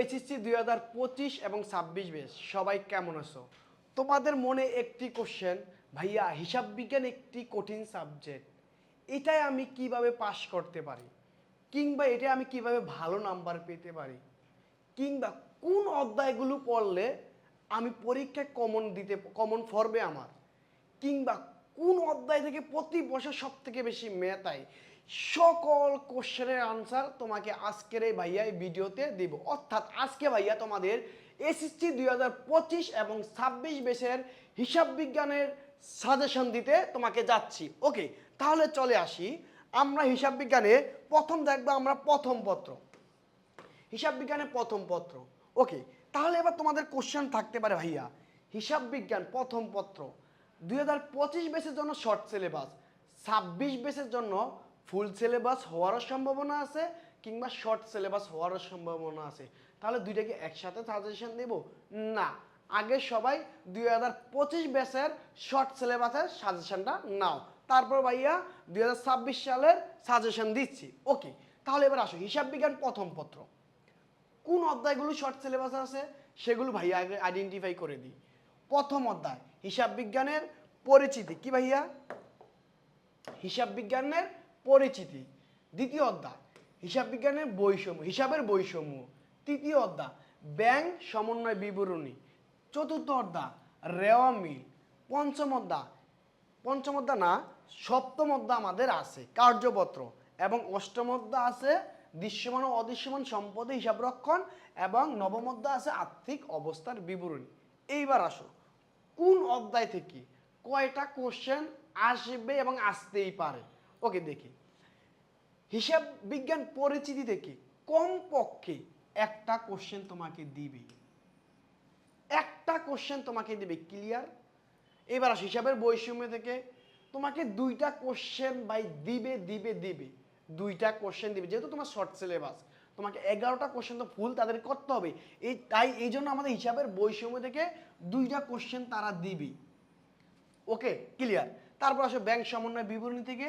HSC 2025 এবং 26 batch সবাই কেমন আছো? তোমাদের মনে একটি কোশ্চেন, ভাইয়া হিসাব বিজ্ঞান একটি কঠিন সাবজেক্ট, এটাই আমি কিভাবে পাশ করতে পারি, কিংবা এটা আমি কিভাবে ভালো নাম্বার পেতে পারি, কিংবা কোন অধ্যায়গুলো পড়লে আমি পরীক্ষায় কমন পড়বে আমার, কিংবা কোন অধ্যায় থেকে প্রতি বছর সব থেকে বেশি ম্যাথ আয়, সকল কোশ্চেনের আনসার তোমাকে আজকের এই ভাইয়া এই ভিডিওতে দিব। অর্থাৎ আজকে ভাইয়া তোমাদের এসএসসি 2025 এবং 26 ব্যাচের হিসাব বিজ্ঞানের সাজেশন দিতে তোমাকে যাচ্ছি। ওকে, তাহলে চলে আসি আমরা হিসাব বিজ্ঞানে প্রথম দেখবো আমরা প্রথম পত্র, হিসাব বিজ্ঞানের প্রথম পত্র। ওকে, তাহলে এবার তোমাদের কোশ্চেন থাকতে পারে, ভাইয়া হিসাব বিজ্ঞান প্রথম পত্র 2025 ব্যাচের জন্য শর্ট সিলেবাস, 26 ব্যাচের জন্য ফুল সিলেবাস হওয়ারও সম্ভাবনা আছে, কিংবা শর্ট সিলেবাস হওয়ারও সম্ভাবনা আছে। তাহলে দুইটাকে একসাথে সাজেশন দেব না, আগে সবাই 2025 ব্যাচের শর্ট সিলেবাসের সাজেশনটা নাও, তারপর ভাইয়া 2026 সালের সাজেশন দিচ্ছি। ওকে, তাহলে এবার আসো হিসাব বিজ্ঞান প্রথম পত্র কোন অধ্যায়গুলো শর্ট সিলেবাসে আছে সেগুলো ভাইয়া আগে আইডেন্টিফাই করে দিই। প্রথম অধ্যায় হিসাব বিজ্ঞানের পরিচিতি, কি ভাইয়া? হিসাব বিজ্ঞানের পরিচিতি। দ্বিতীয় অধ্যায় হিসাব বিজ্ঞানের বৈষম্য, হিসাবের বৈষম্য। তৃতীয় অধ্যায় ব্যাংক সমন্বয় বিবরণী। চতুর্থ অধ্যায় রেওয়া মিল। পঞ্চম অধ্যায় না, সপ্তম অধ্যায় আমাদের আছে কার্যপত্র, এবং অষ্টম অধ্যায় আছে দৃশ্যমান ও অদৃশ্যমান সম্পদে হিসাব রক্ষণ, এবং নবম অধ্যায় আছে আর্থিক অবস্থার বিবরণী। এইবার আসো কোন অধ্যায় থেকে কয়টা কোশ্চেন আসবে এবং আসতেই পারে। ওকে, দেখি হিসাব বিজ্ঞান পরিচিতি থেকে কমপক্ষে একটা কোশ্চেন তোমাকে দিবে, একটা কোশ্চেন তোমাকে দিবে, ক্লিয়ার? এবার আসো হিসাবের বৈষম্য থেকে তোমাকে দুইটা কোশ্চেন ভাই দিবে দিবে দিবে, দুইটা কোশ্চেন দিবে, যেহেতু তোমার শর্ট সিলেবাস তোমাকে 11টা কোশ্চেন তো ফুল তাদের করতে হবে, তাই এই জন্য আমাদের হিসাবের বৈষম্য থেকে দুইটা কোশ্চেন তারা দিবে। ওকে, ক্লিয়ার? তারপর আসো ব্যাংক সমন্বয় বিবরণী থেকে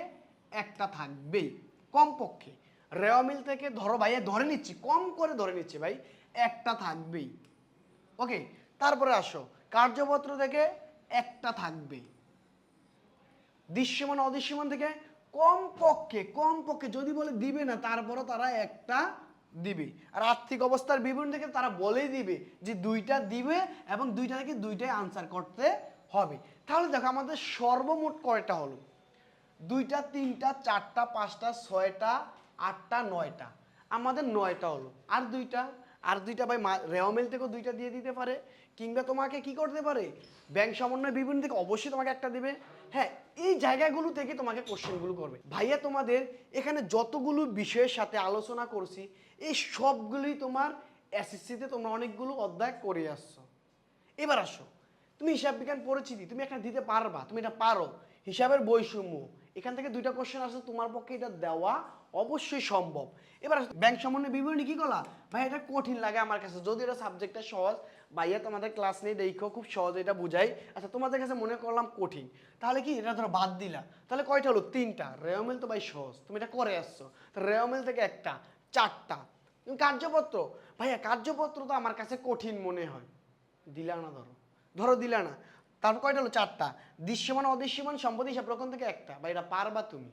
একটা থাকবেই কমপক্ষে। রেওয়া মিল থেকে ধরো ভাইয়া ধরে নিচ্ছি, কম করে ধরে নিচ্ছি ভাই, একটা থাকবেই। ওকে, তারপরে আসো কার্যপত্র থেকে একটা থাকবে। দৃশ্যমান অদৃশ্যমান থেকে কমপক্ষে যদি বলে দিবে না, তারপরও তারা একটা দিবে। আর আর্থিক অবস্থার বিবরণ থেকে তারা বলেই দিবে যে দুইটা দিবে, এবং দুইটা থেকে দুইটাই আনসার করতে হবে। তাহলে দেখো আমাদের সর্বমোট কয়টা হলো? দুইটা, তিনটা, চারটা, পাঁচটা, ছয়টা, আটটা, নয়টা, আমাদের 9টা হলো। আর দুইটা ভাই রেওয়া মিল থেকেও দুইটা দিয়ে দিতে পারে, কিংবা তোমাকে কি করতে পারে ব্যাংক সমন্বয় বিবরণী থেকে অবশ্যই তোমাকে একটা দিবে। হ্যাঁ, এই জায়গাগুলো থেকে তোমাকে কোশ্চেনগুলো করবে। ভাইয়া তোমাদের এখানে যতগুলো বিষয়ের সাথে আলোচনা করছি এই সবগুলোই তোমার এসএসসিতে তোমরা অনেকগুলো অধ্যায় করে আসছো। এবার আসো তুমি হিসাব বিজ্ঞান পরিচিতি তুমি এখানে দিতে পারবা, তুমি এটা পারো। হিসাবের বৈষম্য, এখান থেকে দুইটা কোশ্চেন আসছে, তোমার পক্ষে এটা দেওয়া অবশ্যই সম্ভব। এবার ব্যাংক সমন্বয় বিবরণী কি কলা ভাই, এটা কঠিন লাগে আমার কাছে, যদি এটা সাবজেক্টটা সহজ, ভাইয়া তোমাদের ক্লাস নিয়ে দেখো খুব সহজ এটা বুঝাই, আচ্ছা তোমাদের কাছে মনে করলাম কঠিন, তাহলে কি এটা ধরো বাদ দিলা, তাহলে কয়টা হলো? 3টা। রেওয়া মিল তো ভাই সহজ, তুমি এটা করে আসছো, তো রেওয়া মিল থেকে একটা, 4টা। তুমি কার্যপত্র, ভাইয়া কার্যপত্র তো আমার কাছে কঠিন মনে হয়, দিলা না, ধরো দিলা না, তারপর কয়টা হলো? 4টা। দৃশ্যমান অদৃশ্যমান সম্পত্তি হিসাব রক্ষণ থেকে একটা, ভাই এটা পারবা তুমি,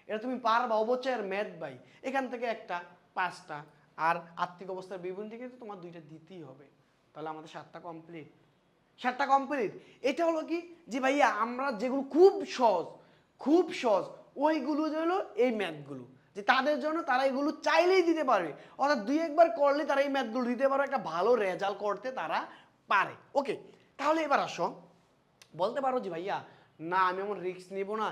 এটা তুমি পারবা অবশ্যই। আর ম্যাথ ভাই এখান থেকে একটা, 5টা। আর আর্থিক অবস্থার বিবরণ থেকে তো তোমার 2টা দিতেই হবে, তাহলে আমাদের 7টা কমপ্লিট। 7টা কমপ্লিট। এটা হলো কি যে ভাইয়া আমরা যেগুলো খুব সহজ ওইগুলো হলো এই ম্যাথগুলো, যে তাদের জন্য তারা এগুলো চাইলেই দিতে পারবে, অর্থাৎ 2-1বার করলে তারা এই ম্যাথগুলো দিতে পারবে, একটা ভালো রেজাল্ট করতে তারা পারে। ওকে, তাহলে এবার আসো বলতে পারো যে ভাইয়া না আমি আমার রিস্ক নিব না,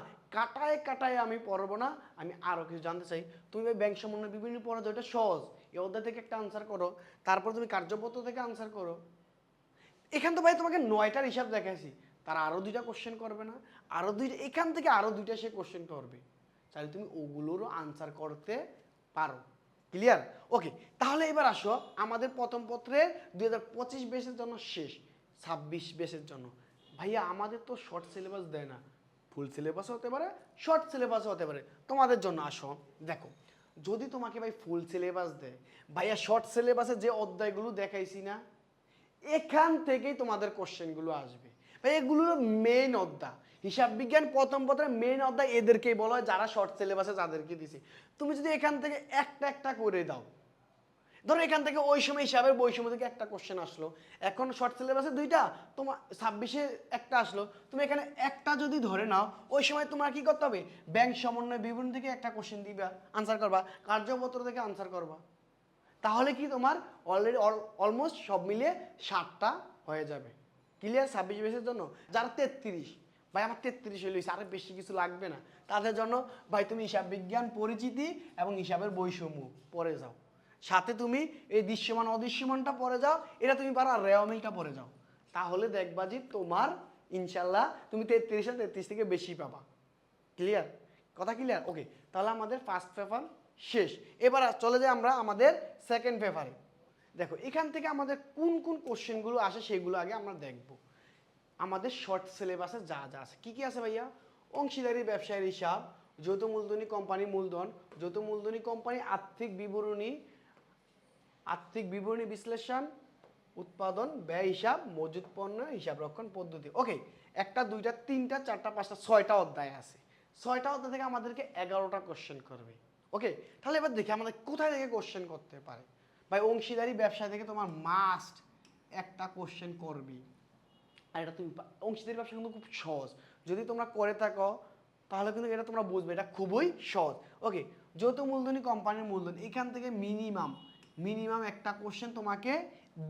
কাটায় আমি পড়বো না, আমি আরও কিছু জানতে চাই। তুমি ভাই ব্যাংক সমন্বয় বিভিন্ন পড়া, যেটা সহজ, এই অধ্যায় থেকে একটা আনসার করো, তারপর তুমি কার্যপত্র থেকে আনসার করো। এখান তো ভাই তোমাকে 9টার হিসাব দেখাইছি, তারা আরও 2টা কোশ্চেন করবে না? আরও 2টা, এখান থেকে আরও 2টা সে কোশ্চেন করবে, তাহলে তুমি ওগুলোরও আনসার করতে পারো। ক্লিয়ার? ওকে, তাহলে এবার আসো আমাদের প্রথম পত্রের 2025 ব্যাচের জন্য শেষ, 26 ব্যাচের জন্য। ভাইয়া আমাদের তো শর্ট সিলেবাস দেয় না, ফুল সিলেবাসও হতে পারে, শর্ট সিলেবাসও হতে পারে। তোমাদের জন্য আসো দেখো যদি তোমাকে ভাই ফুল সিলেবাস দেয়, ভাইয়া শর্ট সিলেবাসে যে অধ্যায়গুলো দেখাইছি না, এখান থেকেই তোমাদের কোশ্চেনগুলো আসবে ভাই। এগুলো মেইন অধ্যায়, হিসাব বিজ্ঞান প্রথম পত্রের মেইন অধ্যায় এদেরকেই বলা হয়, যারা শর্ট সিলেবাসে যাদেরকে দিছি। তুমি যদি এখান থেকে একটা একটা করে দাও, ধরো এখান থেকে ওই সময় হিসাবের বৈষম্য থেকে একটা কোশ্চেন আসলো, এখন শর্ট সিলেবাসে দুইটা, তোমার 26-এ একটা আসলো, তুমি এখানে একটা যদি ধরে নাও, ওই সময় তোমার কি করতে হবে, ব্যাংক সমন্বয় বিবরণ থেকে একটা কোশ্চেন দিবা, আনসার করবা, কার্যপত্র থেকে আনসার করবা। তাহলে কি তোমার অলরেডি অলমোস্ট সব মিলিয়ে 7টা হয়ে যাবে। ক্লিয়ার? 26-এর জন্য যারা 33, ভাই আমার 33 হইল, আরে বেশি কিছু লাগবে না, তাদের জন্য ভাই তুমি হিসাব বিজ্ঞান পরিচিতি এবং হিসাবের বৈষম্য পড়ে যাও, সাথে তুমি এই দৃশ্যমান অদৃশ্যমানটা পড়ে যাও, এটা তুমি পারো, আর রেওয়ামিলটা পড়ে যাও। তাহলে দেখবা যে তোমার ইনশাল্লাহ তুমি 33 থেকে বেশি পাবা। ক্লিয়ার? কথা ক্লিয়ার? ওকে, তাহলে আমাদের ফার্স্ট পেপার শেষ। এবার চলে যাই আমরা আমাদের সেকেন্ড পেপারে। দেখো এখান থেকে আমাদের কোন কোন কোশ্চেনগুলো আসে সেগুলো আগে আমরা দেখব। আমাদের শর্ট সিলেবাসে যা যা আছে, কি কি আছে ভাইয়া? অংশীদারি ব্যবসায়ের হিসাব, যৌথ মূলধনী কোম্পানি মূলধন, যৌথ মূলধনী কোম্পানি আর্থিক বিবরণী বিশ্লেষণ, উৎপাদন ব্যয় হিসাব, মজুত পণ্য হিসাব রক্ষণ পদ্ধতি। ওকে, একটা দুইটা তিনটা চারটা পাঁচটা 6টা অধ্যায় আছে। 6টা অধ্যায় থেকে আমাদেরকে 11টা কোশ্চেন করবে। ওকে, তাহলে এবার দেখি আমাদের কোথায় থেকে কোশ্চেন করতে পারে। ভাই অংশীদারি ব্যবসা থেকে তোমার মাস্ট একটা কোশ্চেন করবি। আর এটা তুমি অংশীদারি ব্যবসা কিন্তু খুব সহজ, যদি তোমরা করে থাকো তাহলে কিন্তু এটা তোমরা বুঝবে, এটা খুবই সহজ। ওকে, যৌথ মূলধনী কোম্পানির মূলধন, এখান থেকে মিনিমাম একটা কোশ্চেন তোমাকে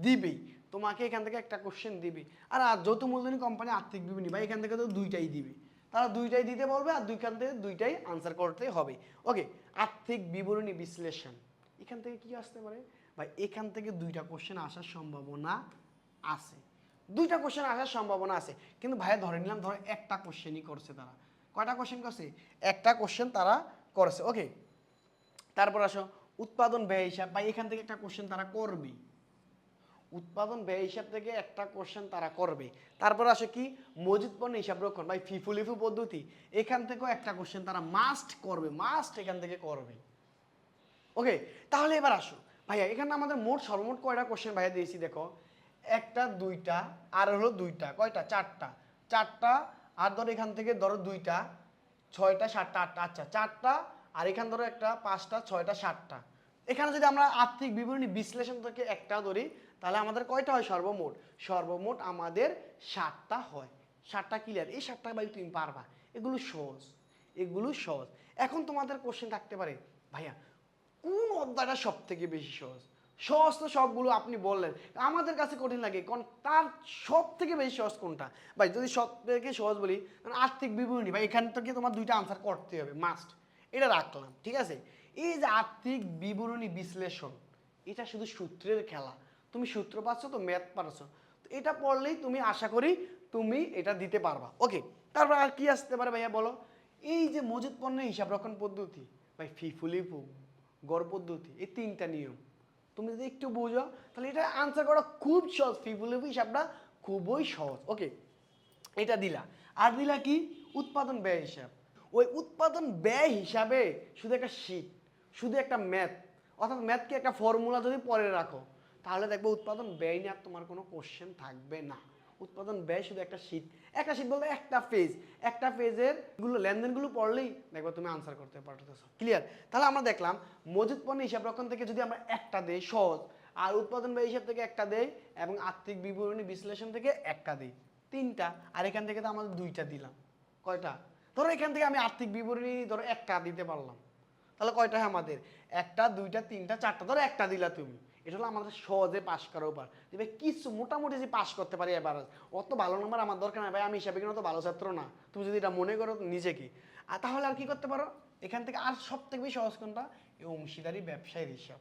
দিবেই, তোমাকে এখান থেকে একটা কোশ্চেন দিবে। আর যৌথ মূলধনী কোম্পানি আর্থিক বিবরণী, বা এখান থেকে তো দুইটাই দিবে, তারা দুইটাই দিতে বলবে, আর দুইখান থেকে দুইটাই আনসার করতে হবে। ওকে, আর্থিক বিবরণী বিশ্লেষণ, এখান থেকে কি আসতে পারে ভাই? এখান থেকে দুইটা কোশ্চেন আসার সম্ভাবনা আছে, দুইটা কোশ্চেন আসার সম্ভাবনা আছে। কিন্তু ভাইয়া ধরে নিলাম, ধরো একটা কোশ্চেনই করছে তারা। কয়টা কোশ্চেন করছে? একটা কোশ্চেন তারা করছে। ওকে, তারপর আসো উৎপাদন ব্যয় হিসাব, ভাই এখান থেকে একটা কোশ্চেন তারা করবে, উৎপাদন ব্যয় হিসাব থেকে একটা কোশ্চেন তারা করবে। তারপর আসে কি? মজুত পণ্য হিসাব রক্ষণ, ভাই ফিফুলিফু পদ্ধতি, এখান থেকেও একটা কোশ্চেন তারা মাস্ট করবে, মাস্ট এখান থেকে করবে। ওকে, তাহলে এবার আসো ভাইয়া, এখানে আমাদের সর্বমোট কয়টা কোশ্চেন ভাইয়া দিয়েছি দেখো, একটা দুইটা আর হলো দুইটা, কয়টা? চারটা, আর ধরো এখান থেকে ধরো দুইটা, 6টা 7টা 8টা, আচ্ছা 4টা, আর এখান ধরো একটা 5টা 6টা 7টা। এখানে যদি আমরা আর্থিক বিবরণী বিশ্লেষণ থেকে একটা ধরি, তাহলে আমাদের কয়টা হয় সর্বমোট আমাদের 7টা হয়। 7টা ক্লিয়ার? এই 7টা ভাই তুমি পারবা, এগুলো সহজ। এখন তোমাদের কোশ্চেন থাকতে পারে, ভাইয়া কোন অধ্যায়টা সব থেকে বেশি সহজ? সহজ তো সবগুলো আপনি বললেন, আমাদের কাছে কঠিন লাগে, কারণ তার সব থেকে বেশি সহজ কোনটা? ভাই যদি সব থেকে সহজ বলি, আর্থিক বিবরণী, ভাই এখান থেকে তোমার দুইটা আনসার করতে হবে মাস্ট, এটা রাখলাম, ঠিক আছে। এই যে আর্থিক বিবরণী বিশ্লেষণ, এটা শুধু সূত্রের খেলা, তুমি সূত্র পাচ্ছ তো, ম্যাথ পারছো তো, এটা পড়লেই তুমি আশা করি তুমি এটা দিতে পারবা। ওকে, তারপর আর কি আসতে পারে ভাইয়া বলো? এই যে মজুত পণ্যের হিসাব রক্ষণ পদ্ধতি, ভাই ফিফুলিফু গড় পদ্ধতি, এই 3টা নিয়ম তুমি যদি একটু বুঝো, তাহলে এটা আনসার করা খুব সহজ, ফিফুলিফু হিসাবটা খুবই সহজ। ওকে, এটা দিলা। আর দিলা কি? উৎপাদন ব্যয় হিসাব। ওই উৎপাদন ব্যয় হিসাবে শুধু একটা শীট, শুধু একটা ম্যাথ, অর্থাৎ ম্যাথকে একটা ফর্মুলা যদি পরে রাখো, তাহলে দেখবো উৎপাদন ব্যয় নিয়ে আর তোমার কোনো কোশ্চেন থাকবে না। উৎপাদন ব্যয় শুধু একটা শীট বলতে একটা পেজের গুলো লেনদেনগুলো পড়লেই দেখবো তুমি আনসার করতে পারতেছো। ক্লিয়ার? তাহলে আমরা দেখলাম মজুত পণ্য হিসাব রক্ষণ থেকে যদি আমরা একটা দেই সহজ, আর উৎপাদন ব্যয় হিসাব থেকে একটা দেই, এবং আর্থিক বিবরণী বিশ্লেষণ থেকে একটা দিই, 3টা। আর এখান থেকে তো আমাদের 2টা দিলাম, কয়টা? ধরো এখান থেকে আমি আর্থিক বিবরণী ধরো একটা দিতে পারলাম, তাহলে কয়টা হয় আমাদের? 1টা 2টা 3টা 4টা, ধরো একটা দিলা তুমি। এটা হলো আমাদের সহজে পাস করার উপায়, যে ভাই কিছু মোটামুটি যে পাস করতে পারি এবার, অত ভালো নম্বর আমার দরকার নাই ভাই, আমি হিসাবে কিন্তু অত ভালো ছাত্র না, তুমি যদি এটা মনে করো নিজেকে। আর তাহলে আর কি করতে পারো এখান থেকে? আর সব থেকে বেশি সহজ কোনটা? এই অংশীদারি ব্যবসায়ের হিসাব,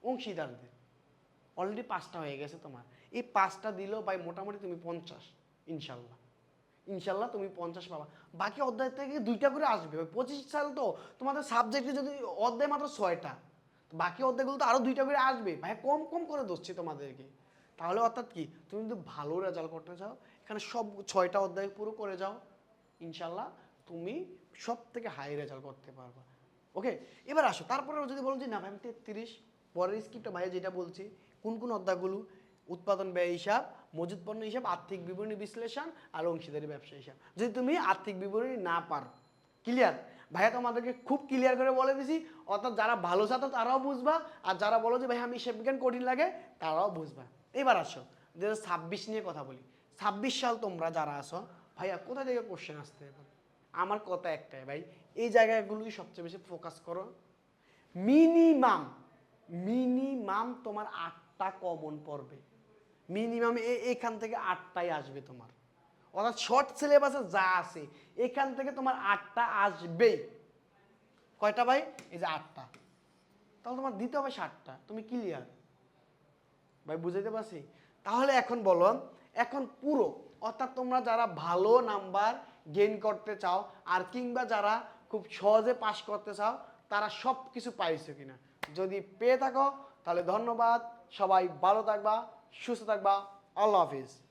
অংশীদারদের অলরেডি 5টা হয়ে গেছে তোমার, এই 5টা দিলেও ভাই মোটামুটি তুমি 50, ইনশাল্লাহ তুমি 50 পাবা। বাকি অধ্যায় থেকে 2টা করে আসবে, 25 সাল তো তোমাদের সাবজেক্টে, যদি অধ্যায় মাত্র 6টা, বাকি অধ্যায়গুলো তো আরো 2টা করে আসবে ভাই, কম কম করে ধরছি তোমাদেরকে। তাহলে অর্থাৎ কি, তুমি যদি ভালো রেজাল্ট করতে চাও, এখানে সব 6টা অধ্যায় পুরো করে যাও, ইনশাল্লাহ তুমি সব থেকে হাই রেজাল্ট করতে পারবা। ওকে, এবার আসো তারপরেও যদি বলো যে না ভাই আমি 33, পরের স্ক্রিপ্টটা ভাই যেটা বলছি কোন কোন অধ্যায়গুলো, উৎপাদন ব্যয় হিসাব, মজুত পণ্য হিসাব, আর্থিক বিবরণী বিশ্লেষণ আর অংশীদারি ব্যবসা হিসাব। যদি তুমি আর্থিক বিবরণী না পারো, ক্লিয়ার ভাইয়া তোমাদেরকে খুব ক্লিয়ার করে বলে দিছি, অর্থাৎ যারা ভালো ছাত্র তারাও বুঝবা, আর যারা বলো যে ভাই আমি হিসাব বিজ্ঞান কঠিন লাগে তারাও বুঝবা। এবার আসো 2026 নিয়ে কথা বলি। 26 সাল তোমরা যারা আসো ভাইয়া কোথা থেকে কোশ্চেন আসতে পারে? আমার কথা একটাই ভাই, এই জায়গাগুলোই সবচেয়ে বেশি ফোকাস করো। মিনিমাম মিনিমাম তোমার 8টা কমন পড়বে, মিনিমাম এখান থেকে 8টাই আসবে তোমার, অর্থাৎ শর্ট সিলেবাসে যা আছে এখান থেকে তোমার 8টা আসবেই। কয়টা ভাই? এই যে 8টা, তাহলে তোমার দিতে হবে 60টা, তুমি ক্লিয়ার ভাই, বুঝাইতে পারছি? তাহলে এখন বলো, এখন পুরো অর্থাৎ তোমরা যারা ভালো নাম্বার গেইন করতে চাও আর কিংবা যারা খুব সহজে পাস করতে চাও তারা সব কিছু পাইছো কিনা, যদি পেয়ে থাকো তাহলে ধন্যবাদ, সবাই ভালো থাকবা, সুস্থ থাকবা, আল্লাহ হাফিজ।